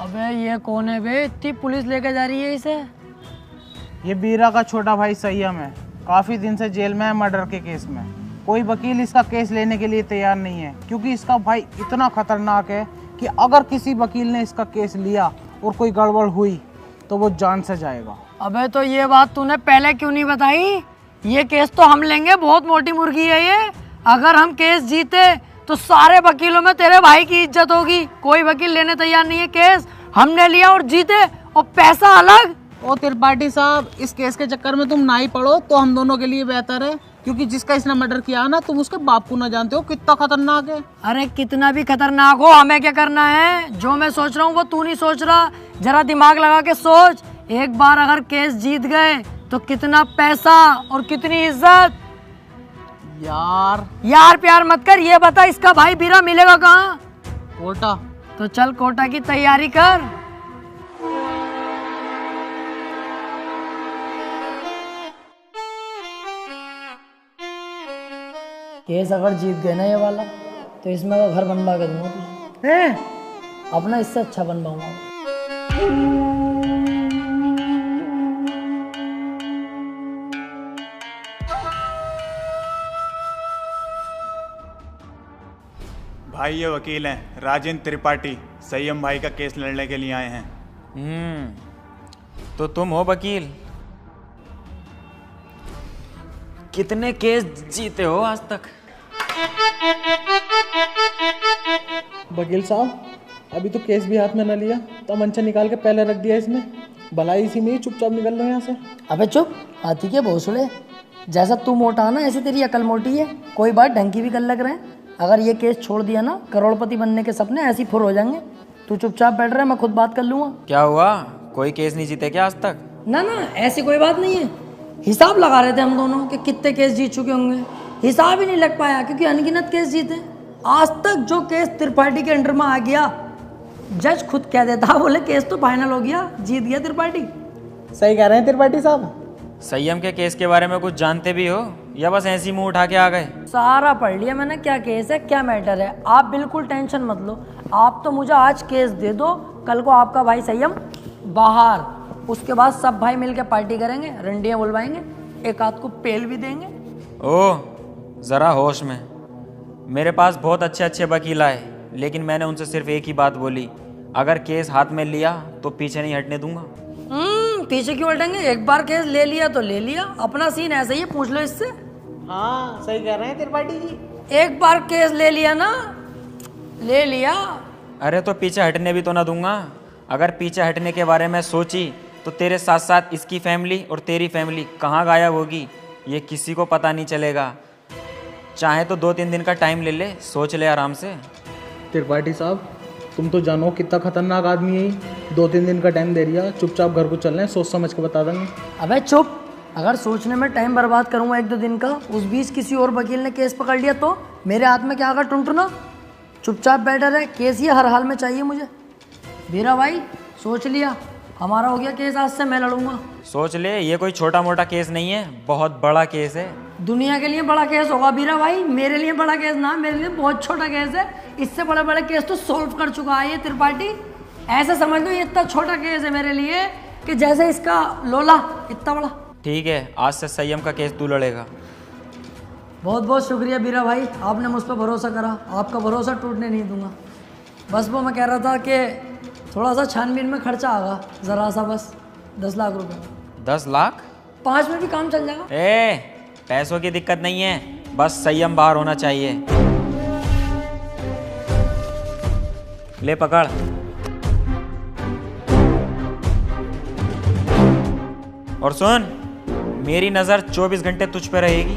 अबे ये कौन है बे? इतनी पुलिस लेके जा रही है इसे। ये बीरा का छोटा भाई संयम है, काफ़ी दिन से जेल में है मर्डर के केस में। कोई वकील इसका केस लेने के लिए तैयार नहीं है क्योंकि इसका भाई इतना खतरनाक है कि अगर किसी वकील ने इसका केस लिया और कोई गड़बड़ हुई तो वो जान से जाएगा। अबे तो ये बात तूने पहले क्यों नहीं बताई? ये केस तो हम लेंगे, बहुत मोटी मुर्गी है ये। अगर हम केस जीते तो सारे वकीलों में तेरे भाई की इज्जत होगी। कोई वकील लेने तैयार नहीं है केस, हमने लिया और जीते, और पैसा अलग। ओ त्रिपाठी साहब, इस केस के चक्कर में तुम ना ही पड़ो तो हम दोनों के लिए बेहतर है, क्योंकि जिसका इसने मर्डर किया ना, तुम उसके बाप को ना जानते हो कितना खतरनाक है। अरे कितना भी खतरनाक हो, हमें क्या करना है? जो मैं सोच रहा हूँ वो तू नहीं सोच रहा। जरा दिमाग लगा के सोच, एक बार अगर केस जीत गए तो कितना पैसा और कितनी इज्जत। यार प्यार मत कर, ये बता इसका भाई बीरा मिलेगा कहाँ? कोटा। तो चल कोटा की तैयारी कर। केस अगर जीत गए ना ये वाला, तो इसमें का घर बनवा के दूंगा तुझे। अपना इससे अच्छा बनवाऊंगा। भाई ये वकील हैं राजेंद्र त्रिपाठी, संयम भाई का केस लड़ने के लिए आए हैं। तो तुम हो वकील? कितने केस जीते हो आज तक? वकील साहब, अभी तो केस भी हाथ में न लिया, तमंचा निकाल के पहले रख दिया इसने। भलाई इसी में ही चुपचाप निकल लो यहाँ से। अबे चुप, हाथी के भोसड़े। जैसा तू मोटा ना, ऐसे तेरी अकल मोटी है। कोई बात ढंग की भी कर लग रहे हैं। अगर ये केस छोड़ दिया ना, करोड़पति बनने के सपने ऐसे ही फुर हो जाएंगे। तू चुपचाप बैठ रहा है, मैं खुद बात कर लूंगा। क्या हुआ, कोई केस नहीं जीते क्या आज तक? ना ना, ऐसी कोई बात नहीं है। हिसाब लगा रहे थे हम दोनों कि कितने केस जीत चुके होंगे। हिसाब ही नहीं लग पाया क्योंकि अनगिनत केस जीते। आज तक जो केस त्रिपाठी के अंडर में आ गया, जज खुद कह देता, बोले केस तो फाइनल हो गया, जीत गया त्रिपाठी। सही कह रहे हैं त्रिपाठी साहब। संयम के केस के बारे में कुछ जानते भी हो या बस ऐसी मुंह उठा के आ गए? सारा पढ़ लिया मैंने, क्या केस है क्या मैटर है। आप बिल्कुल टेंशन मत लो। आप तो मुझे आज केस दे दो, कल को आपका भाई संयम बाहर, उसके बाद सब भाई मिलके पार्टी करेंगे, रंडियाँ बुलवाएंगे, एक आध को पेल भी देंगे। ओह, ज़रा होश में। मेरे पास बहुत अच्छे अच्छे वकील आए, लेकिन मैंने उनसे सिर्फ एक ही बात बोली, अगर केस हाथ में लिया तो पीछे नहीं हटने दूंगा। पीछे क्यों हटेंगे? एक बार केस ले लिया तो ले लिया। अपना सीन ऐसा ही है, पूछ लो इससे। हाँ सही कह रहे हैं त्रिपाठी जी। एक बार केस ले लिया ना, ले लिया। अरे तो पीछे हटने भी तो ना दूंगा। अगर पीछे हटने के बारे में सोची तो तेरे साथ साथ इसकी फैमिली और तेरी फैमिली कहाँ गायब होगी ये किसी को पता नहीं चलेगा। चाहे तो 2-3 दिन का टाइम ले ले, सोच ले आराम से। त्रिपाठी साहब, तुम तो जानो कितना खतरनाक आदमी है। 2-3 दिन का टाइम दे दिया, चुपचाप घर को चल रहे हैं, सोच समझ के बता देंगे। अबे चुप, अगर सोचने में टाइम बर्बाद करूंगा 1-2 दिन का, उस बीच किसी और वकील ने केस पकड़ लिया तो मेरे हाथ में क्या आगा टुनटुना। चुपचाप बैठा रहे, केस ये हर हाल में चाहिए मुझे। मेरा भाई सोच लिया, हमारा हो गया केस, आज से मैं लड़ूंगा। सोच ले, ये कोई छोटा मोटा केस नहीं है, बहुत बड़ा केस है। दुनिया के लिए बड़ा केस होगा बीरा भाई, मेरे लिए बड़ा केस ना, मेरे लिए बहुत छोटा केस है। इससे बड़े बड़े केस तो सॉल्व कर चुका है ये त्रिपाठी। ऐसे समझ लो ये इतना छोटा केस है मेरे लिए कि जैसे इसका लोला इतना बड़ा। ठीक है, आज से संयम का केस तू लड़ेगा। बहुत बहुत शुक्रिया बीरा भाई, आपने मुझ पर भरोसा करा। आपका भरोसा टूटने नहीं दूंगा। बस वो मैं कह रहा था कि थोड़ा सा छानबीन में खर्चा आगा, ज़रा सा, बस 10 लाख रुपए। 10 लाख? 5 में भी काम चल जाएगा। पैसों की दिक्कत नहीं है, बस संयम बाहर होना चाहिए। ले पकड़। और सुन, मेरी नज़र 24 घंटे तुझ पे रहेगी।